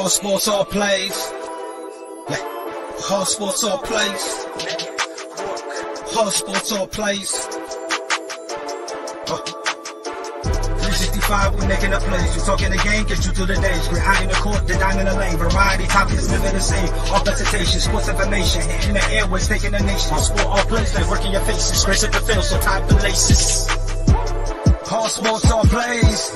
All sports, all plays. All sports, all plays. All sports, all plays. 365, we making up plays. You talking the game, get you through the days. We're high in the court, the dime in the lane. Variety topics, living the same. All presentation, sports information. In the airways, taking the nation. All sport, all plays, like working your faces. Grace at the field, so tie the laces. All sports, all plays.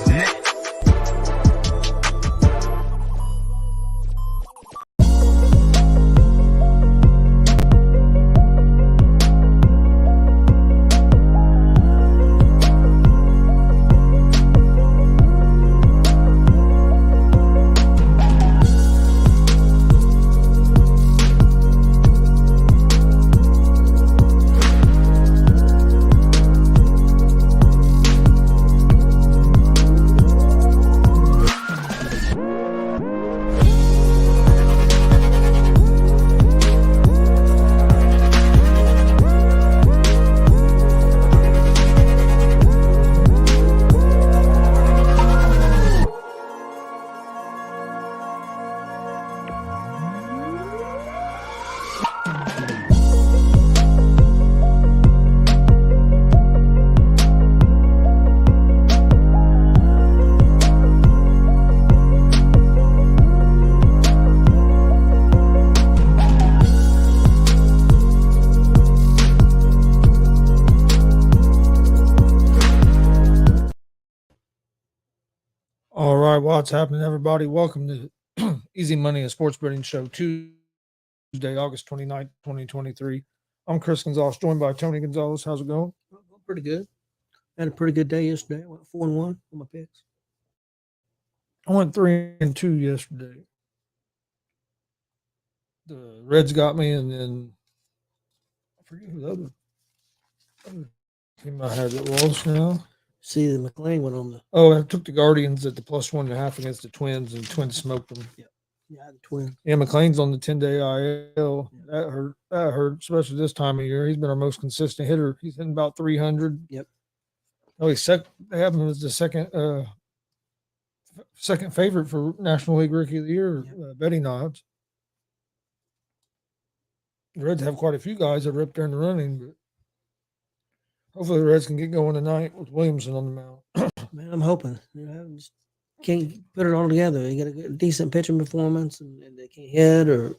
All right, what's happening, everybody? Welcome to Easy Money, a sports betting show, Tuesday, August 29th, 2023. I'm Chris Gonzalez, joined by Tony Gonzalez. How's it going? Pretty good. Had a pretty good day yesterday. I went 4-1 on my picks. I went 3-2 yesterday. The Reds got me, and then I forget who the other team I had it was now. See, the McLean went on the. Oh, I took the Guardians at the +1.5 against the Twins, and the Twins smoked them. Yeah, the Twins. Yeah, McLean's on the 10-day IL. That hurt. That hurt, especially this time of year. He's been our most consistent hitter. He's hitting about 300. Yep. Oh, they have him as the second favorite for National League Rookie of the Year betting odds. The Reds have quite a few guys that are up there in the running, but hopefully the Reds can get going tonight with Williamson on the mound. Man, I'm hoping. Just can't put it all together. You got a decent pitching performance, and they can't hit, or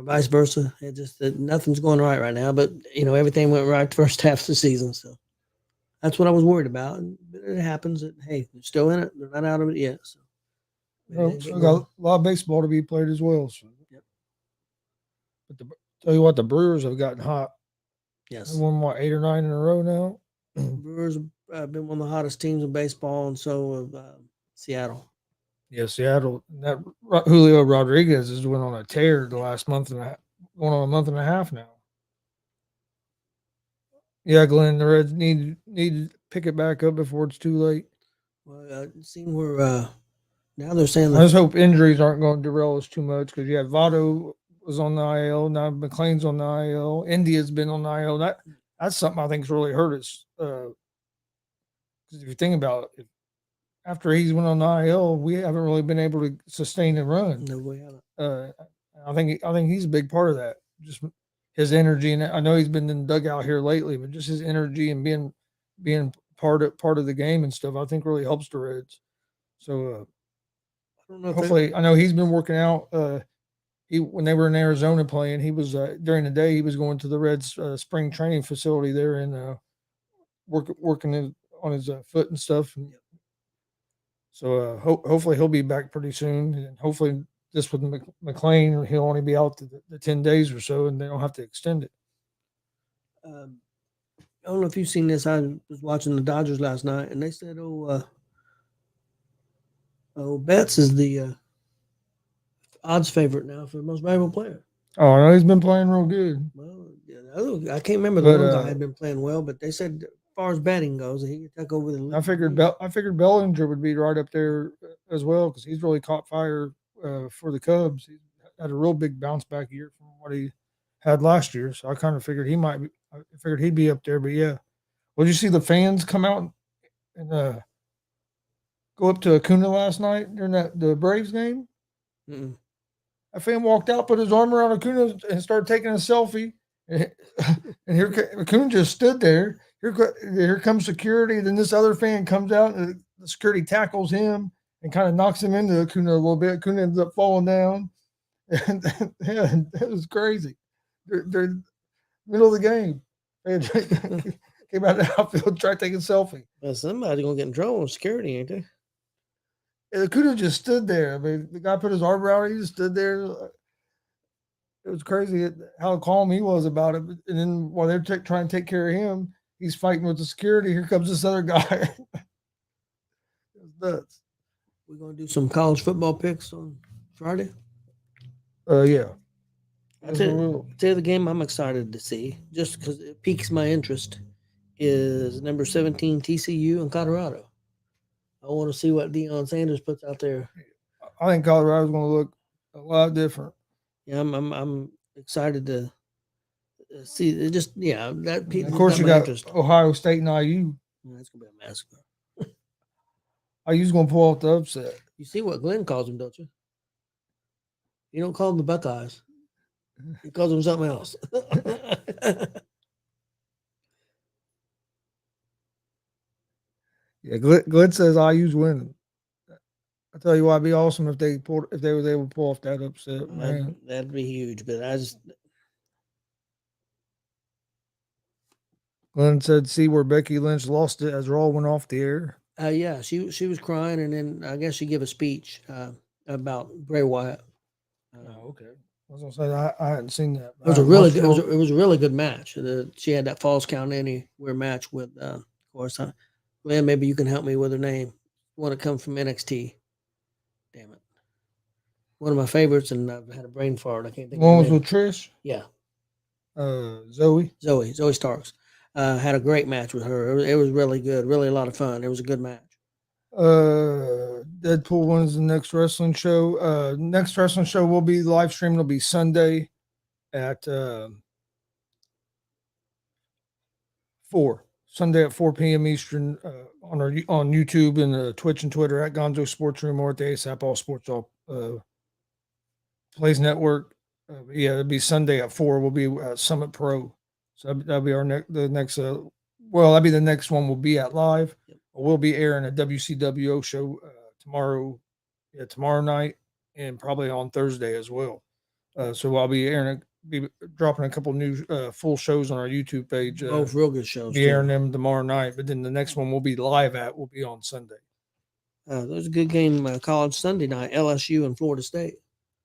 vice versa. It just nothing's going right now. But everything went right the first half of the season, so that's what I was worried about. And it happens. That hey, they're still in it. They're not out of it yet. So we got a lot of baseball to be played as well. So. Yep. But tell you what, the Brewers have gotten hot. Yes. They won 8 or 9 in a row now. Brewers have been one of the hottest teams in baseball, and so have Seattle. Yeah, Seattle. That Julio Rodriguez has went on a tear the last month and a half, going on a month and a half now. Yeah, Glenn, the Reds need to pick it back up before it's too late. Well, I've seen where now they're saying I just hope injuries aren't going to derail us too much, because you had Votto was on the IL, now McLean's on the IL, India's been on the IL. That's something I think's really hurt us. Because if you think about it, after he's went on the IL, we haven't really been able to sustain and run. No, we haven't. I think he's a big part of that. Just his energy, and I know he's been in the dugout here lately, but just his energy and being part of the game and stuff, I think really helps the Reds. So I don't know. Hopefully, I know he's been working out. When they were in Arizona playing, he was during the day he was going to the Reds spring training facility there and working on his foot and stuff. And so hopefully he'll be back pretty soon, and hopefully this with McLean, he'll only be out the 10 days or so, and they don't have to extend it. I don't know if you've seen this. I was watching the Dodgers last night, and they said, Betts is the odds favorite now for the most valuable player. Oh, I know he's been playing real good. Well, I can't remember the one guy had been playing well, but they said as far as batting goes, he could take over the league. I figured Bellinger would be right up there as well, because he's really caught fire for the Cubs. He had a real big bounce back year from what he had last year, so I kind of figured he'd be up there. But yeah, well, did you see the fans come out and go up to Acuna last night during the Braves game? Mm-mm. A fan walked out, put his arm around Acuna, and started taking a selfie. And here Acuna just stood there. Here comes security. Then this other fan comes out, and the security tackles him and kind of knocks him into Acuna a little bit. Acuna ends up falling down. And yeah, it was crazy. They're middle of the game. Came out of the outfield, tried taking a selfie. Well, somebody's gonna get in trouble with security, ain't they? It could have just stood there. I mean, the guy put his arm around. He just stood there. It was crazy how calm he was about it. And then while they're trying to take care of him, he's fighting with the security. Here comes this other guy. It was nuts. We're gonna do some college football picks on Friday. Yeah. I'll tell you the game I'm excited to see, just because it piques my interest, is number 17 TCU in Colorado. I want to see what Deion Sanders puts out there. I think Colorado's going to look a lot different. Yeah, I'm excited to see it. Just that. Of course, you got interest. Ohio State and IU. That's gonna be a massacre. IU's going to pull off the upset. You see what Glenn calls them, don't you? You don't call them the Buckeyes. He calls them something else. Yeah, Glenn says IU's winning. I tell you what, it'd be awesome if they was able to pull off that upset, man. That'd be huge. But Glenn said, "See where Becky Lynch lost it as Raw went off the air." Yeah, she was crying, and then I guess she gave a speech about Bray Wyatt. Okay. I was gonna say I hadn't seen that. It was a really good. It was a really good match. She had that Falls Count Anywhere match with, of course. Glenn, maybe you can help me with her name. One that comes from NXT. Damn it. One of my favorites, and I've had a brain fart. I can't think. One of was her name. with Trish. Yeah. Zoe Starks. Had a great match with her. It was really good. Really a lot of fun. It was a good match. Deadpool wins the next wrestling show. Next wrestling show will be live streamed. It'll be Sunday at 4. Sunday at 4 p.m. Eastern on YouTube and Twitch and Twitter at Gonzo Sports Room or at the ASAP All Sports All Plays Network. It'll be Sunday at 4. Will be Summit Pro. So that'll be the next. That'll be the next one. We'll be at live. Yep. We'll be airing a WCWO show tomorrow night, and probably on Thursday as well. So I'll be dropping a couple new full shows on our YouTube page. Both real good shows. Be airing them tomorrow night, but then the next one we'll be live will be on Sunday. There's a good game, college Sunday night, LSU and Florida State.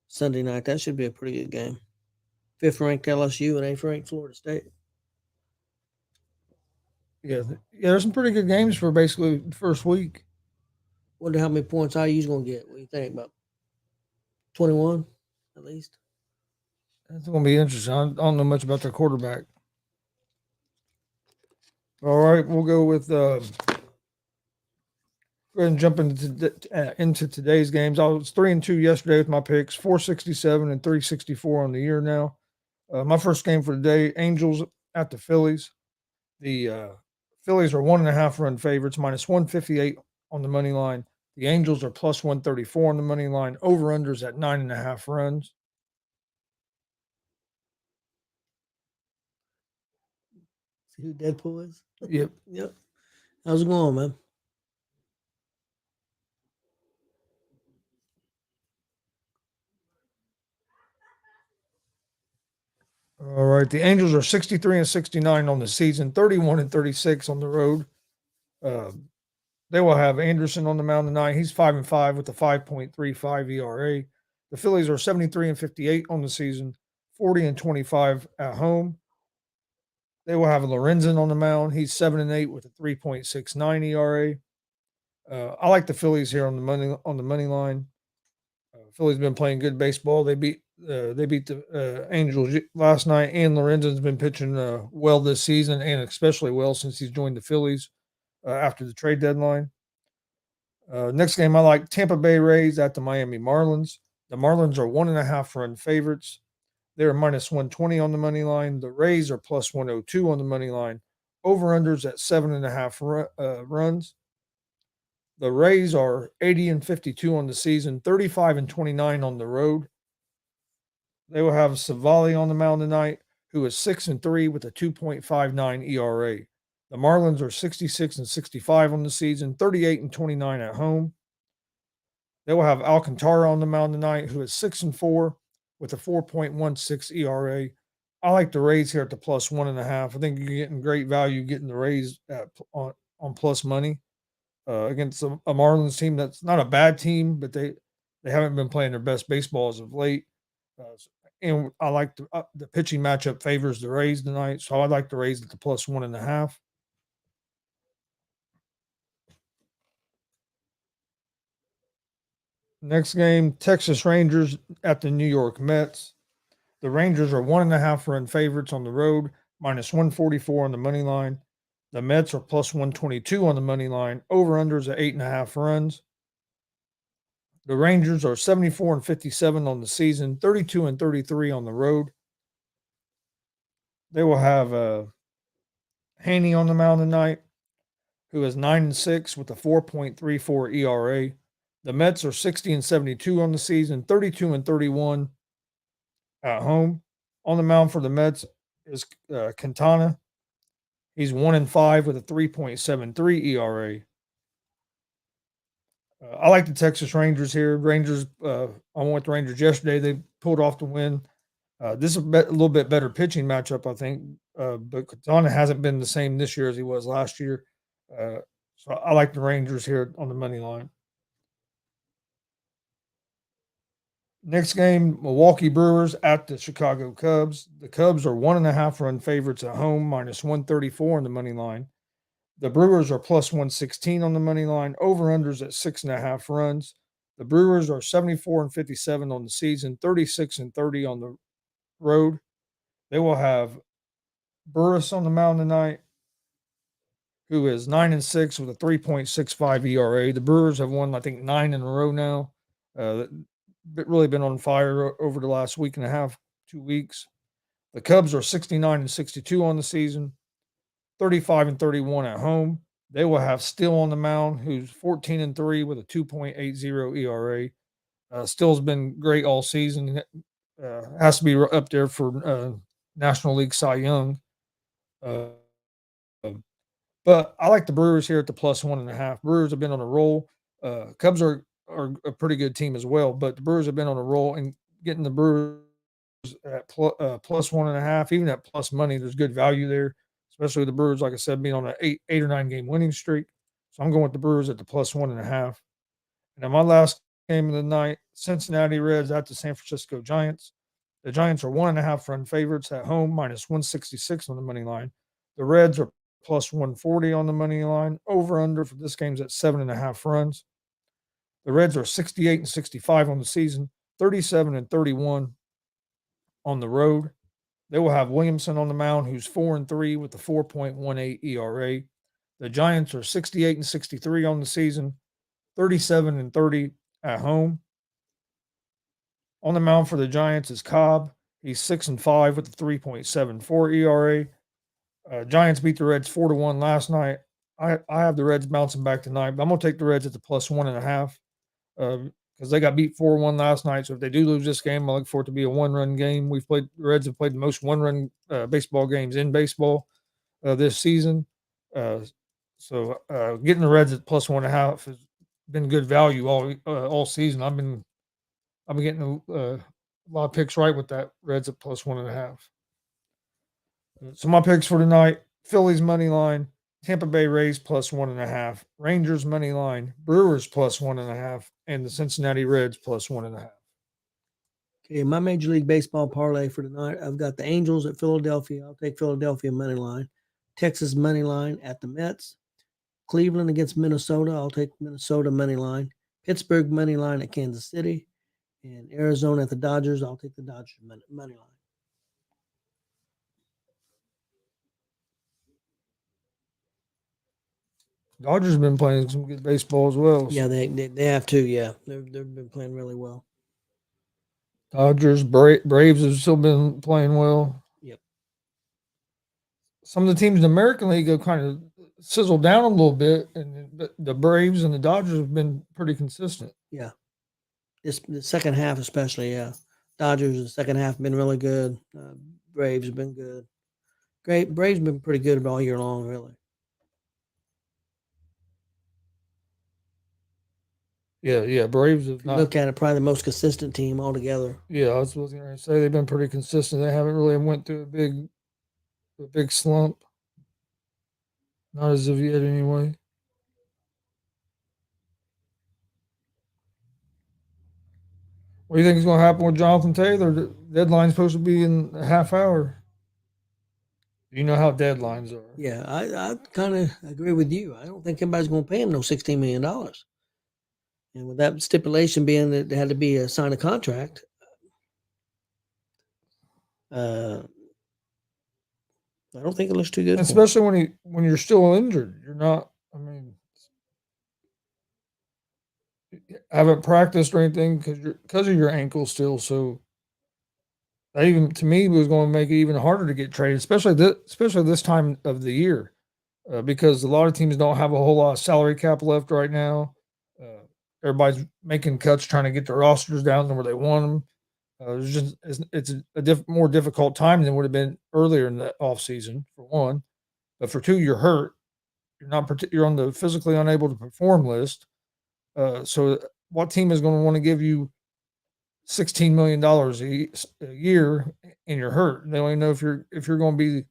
Sunday night, that should be a pretty good game. 5th ranked LSU and 8th ranked Florida State. Yeah, there's some pretty good games for basically the first week. Wonder how many points IU's going to get. What do you think? About 21 at least? That's going to be interesting. I don't know much about their quarterback. All right, we'll go with go ahead and jump into today's games. I was 3-2 yesterday with my picks, 467 and 364 on the year now. My first game for today, Angels at the Phillies. The Phillies are 1.5 run favorites, minus 158 on the money line. The Angels are plus 134 on the money line. Over-unders at 9.5 runs. See who Deadpool is? Yep. Yep. How's it going, man? All right. The Angels are 63 and 69 on the season, 31 and 36 on the road. They will have Anderson on the mound tonight. He's 5-5 with a 5.35 ERA. The Phillies are 73 and 58 on the season, 40 and 25 at home. They will have Lorenzen on the mound. He's 7-8 with a 3.69 ERA. I like the Phillies here on the money line. Phillies been playing good baseball. They beat the Angels last night, and Lorenzen's been pitching well this season, and especially well since he's joined the Phillies after the trade deadline. Next game, I like Tampa Bay Rays at the Miami Marlins. The Marlins are 1.5 run favorites. They're minus 120 on the money line. The Rays are plus 102 on the money line. Over-unders at 7.5 runs. The Rays are 80-52 on the season, 35-29 on the road. They will have Savali on the mound tonight, who is 6-3 with a 2.59 ERA. The Marlins are 66-65 on the season, 38-29 at home. They will have Alcantara on the mound tonight, who is 6-4 with a 4.16 ERA. I like the Rays here at the plus 1.5. I think you're getting great value getting the Rays on plus money against a Marlins team that's not a bad team, but they haven't been playing their best baseball as of late. And I like the pitching matchup favors the Rays tonight, so I like the Rays at the plus 1.5. Next game, Texas Rangers at the New York Mets. The Rangers are 1.5 run favorites on the road, minus 144 on the money line. The Mets are plus 122 on the money line. Over-unders at 8.5 runs. The Rangers are 74-57 on the season, 32-33 on the road. They will have Haney on the mound tonight, who is 9-6 with a 4.34 ERA. The Mets are 60-72 on the season, 32-31 at home. On the mound for the Mets is Quintana. He's 1-5 with a 3.73 ERA. I like the Texas Rangers here. Rangers, I went with the Rangers yesterday. They pulled off the win. This is a little bit better pitching matchup, I think. But Quintana hasn't been the same this year as he was last year. So I like the Rangers here on the money line. Next game, Milwaukee Brewers at the Chicago Cubs. The Cubs are 1.5 run favorites at home, minus 134 on the money line. The Brewers are plus 116 on the money line. Over-unders at 6.5 runs. The Brewers are 74-57 on the season, 36-30 on the road. They will have Burris on the mound tonight, who is 9-6 with a 3.65 ERA. The Brewers have won, I think, 9 in a row now. Really been on fire over the last week and a half, 2 weeks. The Cubs are 69-62 on the season, 35-31 at home. They will have Still on the mound, who's 14-3 with a 2.80 ERA. Still's been great all season. Has to be up there for National League Cy Young. But I like the Brewers here at the plus 1.5. Brewers have been on a roll. Cubs are a pretty good team as well, but the Brewers have been on a roll, and getting the Brewers at plus 1.5, even at plus money, there's good value there, especially with the Brewers, like I said, being on an eight or 9 game winning streak. So I'm going with the Brewers at the plus 1.5. And then my last game of the night, Cincinnati Reds at the San Francisco Giants. The Giants are 1.5 run favorites at home, minus 166 on the money line. The Reds are plus 140 on the money line. Over under for this game's at 7.5 runs. The Reds are 68-65 on the season, 37-31 on the road. They will have Williamson on the mound, who's 4-3 with a 4.18 ERA. The Giants are 68-63 on the season, 37-30 at home. On the mound for the Giants is Cobb. He's 6-5 with a 3.74 ERA. Giants beat the Reds 4-1 last night. I have the Reds bouncing back tonight, but I'm going to take the Reds at the plus 1.5 because they got beat 4-1 last night. So if they do lose this game, I look for it to be a 1-run game. The Reds have played the most 1-run baseball games in baseball this season. So getting the Reds at plus 1.5 has been good value all season. I've been getting a lot of picks right with that. Reds at plus 1.5. So my picks for tonight: Phillies money line, Tampa Bay Rays plus 1.5, Rangers money line, Brewers plus 1.5, and the Cincinnati Reds plus 1.5. Okay, my Major League Baseball parlay for tonight, I've got the Angels at Philadelphia. I'll take Philadelphia money line. Texas money line at the Mets. Cleveland against Minnesota. I'll take Minnesota money line. Pittsburgh money line at Kansas City. And Arizona at the Dodgers. I'll take the Dodgers money line. Dodgers have been playing some good baseball as well. Yeah, they have to. Yeah, they've been playing really well. Dodgers, Braves have still been playing well. Yep. Some of the teams in the American League have kind of sizzled down a little bit, and the Braves and the Dodgers have been pretty consistent. Yeah. The second half, especially, yeah. Dodgers, the second half, been really good. Braves have been good. Great. Braves have been pretty good all year long, really. Yeah. Braves have If you look at it, probably the most consistent team altogether. Yeah, I was going to say they've been pretty consistent. They haven't really went through a big slump. Not as of yet, anyway. What do you think is going to happen with Jonathan Taylor? The deadline's supposed to be in a half hour. You know how deadlines are. Yeah, I kind of agree with you. I don't think anybody's going to pay him no $16 million. And with that stipulation being that it had to be a sign a contract, I don't think it looks too good. Especially when you're still injured. You're not. I mean, haven't practiced or anything because of your ankle still. So that even to me was going to make it even harder to get traded, especially this time of the year, because a lot of teams don't have a whole lot of salary cap left right now. Everybody's making cuts, trying to get their rosters down to where they want them. It's a more difficult time than it would have been earlier in the off season, for one. But for two, you're hurt. You're on the physically unable to perform list. So what team is going to want to give you $16 million a year and you're hurt? They don't even know if you're going to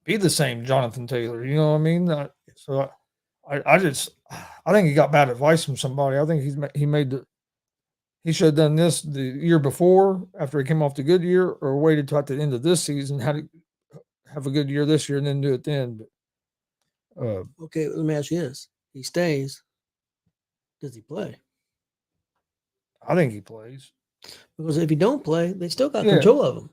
be the same Jonathan Taylor. You know what I mean? So I think he got bad advice from somebody. I think he should have done this the year before after he came off the good year, or waited till at the end of this season, had to have a good year this year and then do it then. But okay, let me ask you this: he stays. Does he play? I think he plays. Because if he don't play, they still got control of him.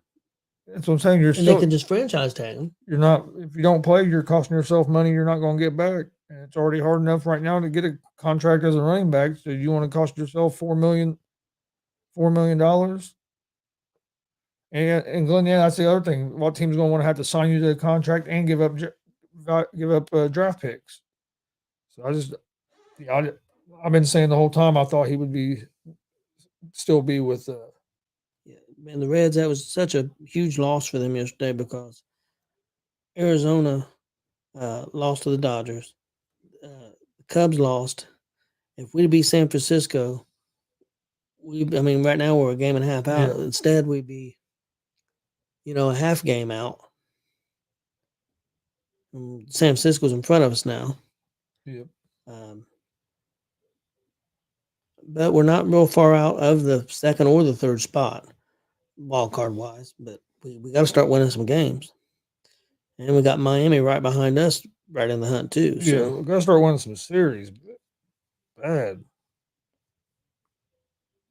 That's what I'm saying. They can just franchise tag him. You're not. If you don't play, you're costing yourself money you're not going to get back. And it's already hard enough right now to get a contract as a running back. So you want to cost yourself $4 million. And Glenn, yeah, that's the other thing. What team's going to want to have to sign you to a contract and give up draft picks? So I've been saying the whole time I thought he would still be with. Yeah, man, the Reds. That was such a huge loss for them yesterday because Arizona lost to the Dodgers. The Cubs lost. If we'd beat San Francisco, right now we're a game and a half out. Yeah. Instead, we'd be, a half game out. San Francisco's in front of us now. Yep. But we're not real far out of the second or the third spot, wild card wise. But we got to start winning some games. And we got Miami right behind us, right in the hunt too. So. Yeah, we got to start winning some series. Bad.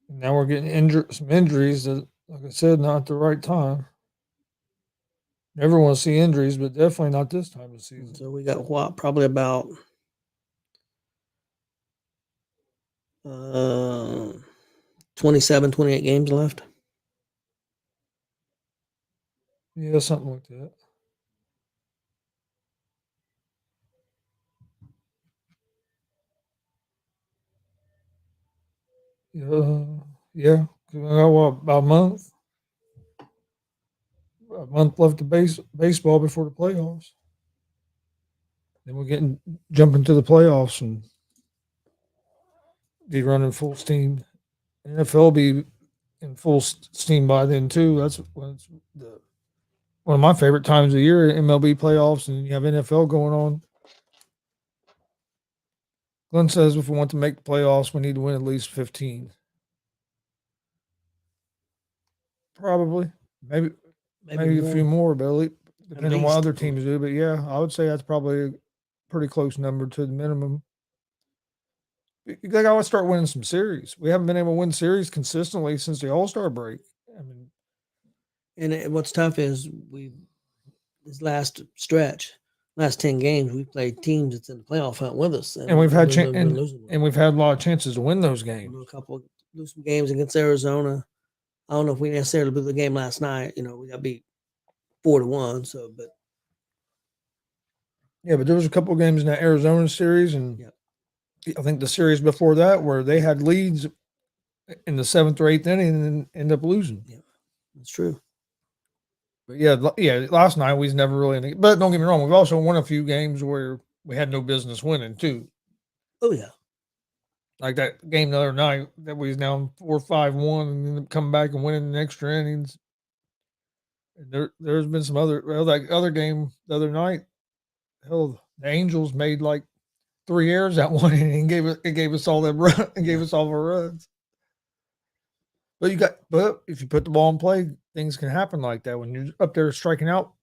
Now we're getting some injuries that, like I said, not at the right time. Never want to see injuries, but definitely not this time of the season. So we got probably about 27, 28 games left. Yeah, something like that. Yeah. About a month. A month left of baseball before the playoffs. Then we're jumping to the playoffs and be running full steam. NFL will be in full steam by then too. That's one of my favorite times of the year, MLB playoffs, and you have NFL going on. Glenn says if we want to make the playoffs, we need to win at least 15. Probably. Maybe a few more, but depending on what other teams do. But yeah, I would say that's probably a pretty close number to the minimum. You got to start winning some series. We haven't been able to win series consistently since the All-Star break. And what's tough is this last 10 games, we played teams that's in the playoff hunt with us, and we've had and we've had a lot of chances to win those games. Lose some games against Arizona. I don't know if we necessarily blew the game last night. We got beat 4-1. So, but Yeah, but there was a couple of games in that Arizona series, and Yep. I think the series before that where they had leads in the 7th or 8th inning and then end up losing. Yeah, that's true. But yeah, last night we was never really. But don't get me wrong, we've also won a few games where we had no business winning too. Oh yeah. Like that game the other night that we was down 4-5-1 and then come back and winning in the extra innings. And there's been some like other game the other night. Hell, the Angels made like 3 errors that one inning and gave us all them run and gave us all our runs. But if you put the ball in play, things can happen like that. When you're up there striking out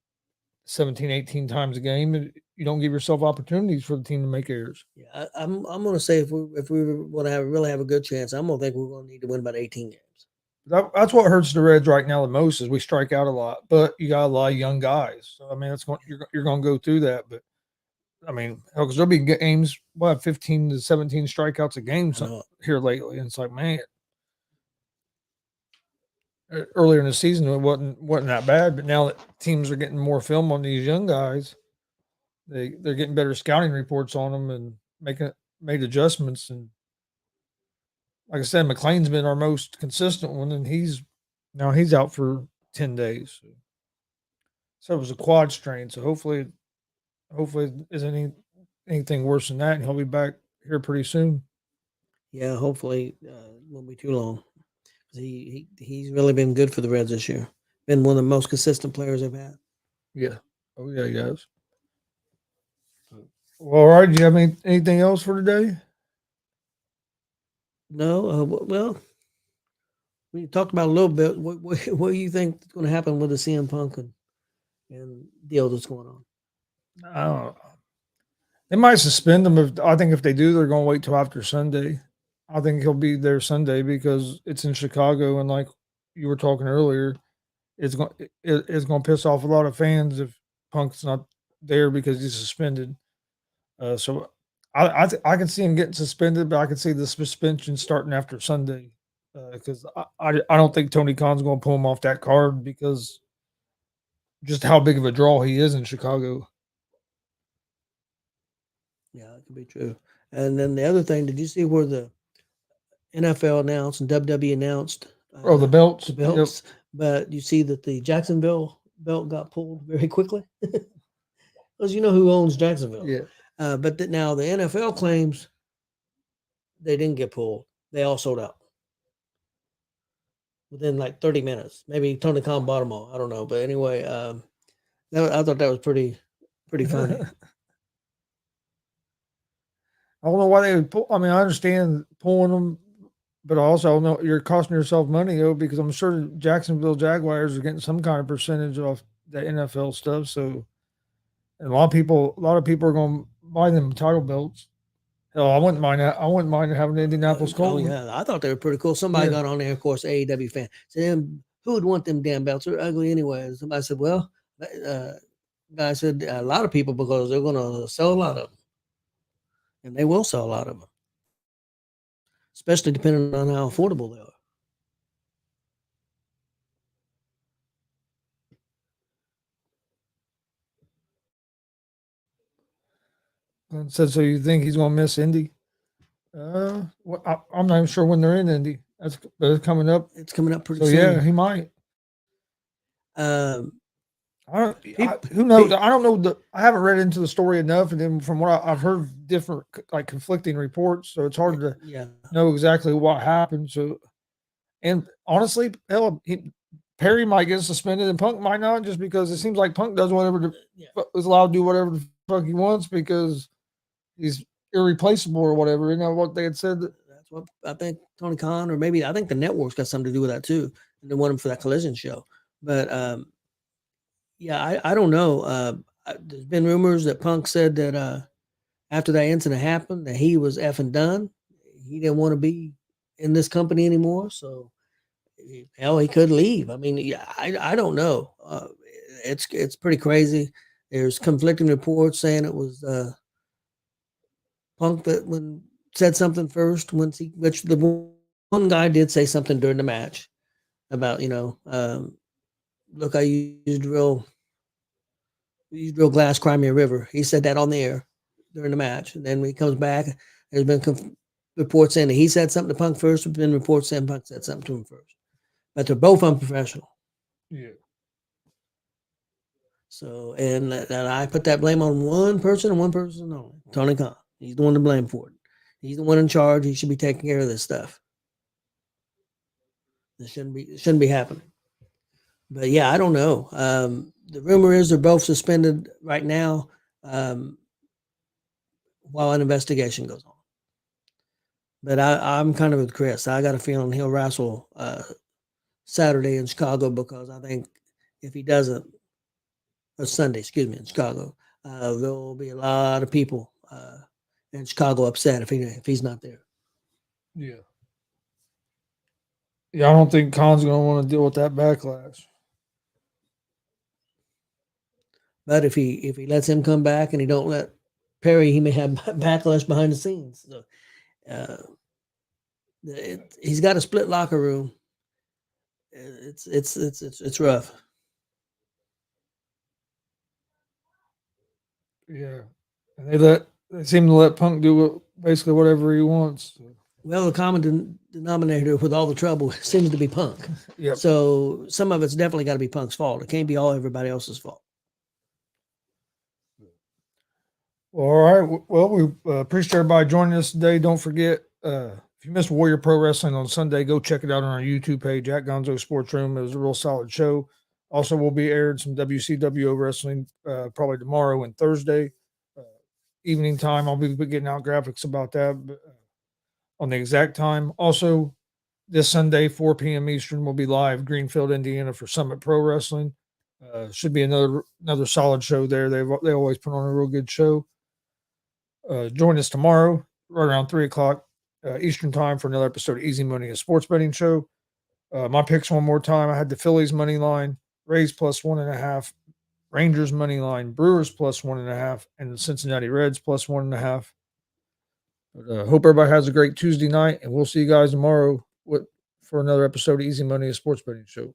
17, 18 times a game, and you don't give yourself opportunities for the team to make errors. Yeah, I'm going to say if we want to really have a good chance, I'm going to think we're going to need to win about 18 games. That's what hurts the Reds right now the most is we strike out a lot, but you got a lot of young guys. So I mean, you're going to go through that, but I mean, because there'll be games, 15 to 17 strikeouts a game here lately, and it's like, man, earlier in the season it wasn't that bad, but now that teams are getting more film on these young guys, they're getting better scouting reports on them and made adjustments. And like I said, McLean's been our most consistent one, and he's out for 10 days. So it was a quad strain. So hopefully it isn't anything worse than that, and he'll be back here pretty soon. Yeah, hopefully won't be too long. He's really been good for the Reds this year. Been one of the most consistent players they've had. Yeah. Oh yeah, he has. Well, all right. Do you have anything else for today? No. Well, we talked about a little bit. What do you think is going to happen with the CM Punk and deal that's going on? I don't know. They might suspend him. I think if they do, they're going to wait till after Sunday. I think he'll be there Sunday because it's in Chicago, and like you were talking earlier, it's going to piss off a lot of fans if Punk's not there because he's suspended. So I can see him getting suspended, but I can see the suspension starting after Sunday because I don't think Tony Khan's going to pull him off that card because just how big of a draw he is in Chicago. Yeah, it could be true. And then the other thing, did you see where the NFL announced and WWE announced? The belts. The belts. Yep. But you see that the Jacksonville belt got pulled very quickly. Because you know who owns Jacksonville. Yeah. But now the NFL claims they didn't get pulled. They all sold out within like 30 minutes. Maybe Tony Khan bought them all. I don't know. But anyway, I thought that was pretty funny. I don't know why they would pull. I mean, I understand pulling them, but I also know you're costing yourself money, though, because I'm sure the Jacksonville Jaguars are getting some kind of percentage off the NFL stuff. So, and a lot of people are going to buy them title belts. Hell, I wouldn't mind that. I wouldn't mind having the Indianapolis Colts. Oh yeah, I thought they were pretty cool. Somebody got on there, of course, AEW fan. Said, "Who would want them damn belts? They're ugly anyway." Somebody said, "Well," guy said, "A lot of people because they're going to sell a lot of them." And they will sell a lot of them, especially depending on how affordable they are. So you think he's going to miss Indy? Well, I'm not even sure when they're in Indy. But it's coming up. It's coming up pretty soon. Yeah, he might. Who knows? I don't know. I haven't read into the story enough, and then from what I've heard, different like conflicting reports, so it's hard to know exactly what happened. So, and honestly, hell, Perry might get suspended, and Punk might not, just because it seems like Punk does whatever is allowed to do whatever the fuck he wants because he's irreplaceable or whatever. You know what they had said? That's what I think. Tony Khan, or maybe I think the network's got something to do with that too, and they want him for that Collision show, but. Yeah, I don't know. There's been rumors that Punk said that after that incident happened, that he was effing done. He didn't want to be in this company anymore. So, hell, he could leave. I mean, yeah, I don't know. It's pretty crazy. There's conflicting reports saying it was Punk that said something first. Which the one guy did say something during the match about look, I used real You drill glass, Crimea River. He said that on the air during the match. And then when he comes back, there's been reports saying that he said something to Punk first, but then reports saying Punk said something to him first. But they're both unprofessional. Yeah. So, and I put that blame on one person and one person only, Tony Khan. He's the one to blame for it. He's the one in charge. He should be taking care of this stuff. This shouldn't be happening. But yeah, I don't know. The rumor is they're both suspended right now while an investigation goes on. But I'm kind of with Chris. I got a feeling he'll wrestle Saturday in Chicago, because I think if he doesn't, or Sunday, excuse me, in Chicago, there will be a lot of people in Chicago upset if he's not there. Yeah. Yeah, I don't think Khan's going to want to deal with that backlash. But if he lets him come back and he don't let Perry, he may have backlash behind the scenes. So, he's got a split locker room. It's rough. Yeah, and they seem to let Punk do basically whatever he wants. Well, the common denominator with all the trouble seems to be Punk. Yep. So some of it's definitely got to be Punk's fault. It can't be all everybody else's fault. Well, all right. Well, we appreciate everybody joining us today. Don't forget, if you missed Warrior Pro Wrestling on Sunday, go check it out on our YouTube page at Gonzo Sports Room. It was a real solid show. Also, we'll be aired some WCW wrestling probably tomorrow and Thursday evening time. I'll be getting out graphics about that on the exact time. Also, this Sunday, 4 p.m. Eastern, we'll be live Greenfield, Indiana for Summit Pro Wrestling. Should be another solid show there. They always put on a real good show. Join us tomorrow right around 3 o'clock Eastern time for another episode of Easy Money, a sports betting show. My picks one more time. I had the Phillies money line, Rays plus 1.5, Rangers money line, Brewers plus 1.5, and the Cincinnati Reds plus 1.5. But hope everybody has a great Tuesday night, and we'll see you guys tomorrow for another episode of Easy Money, a sports betting show.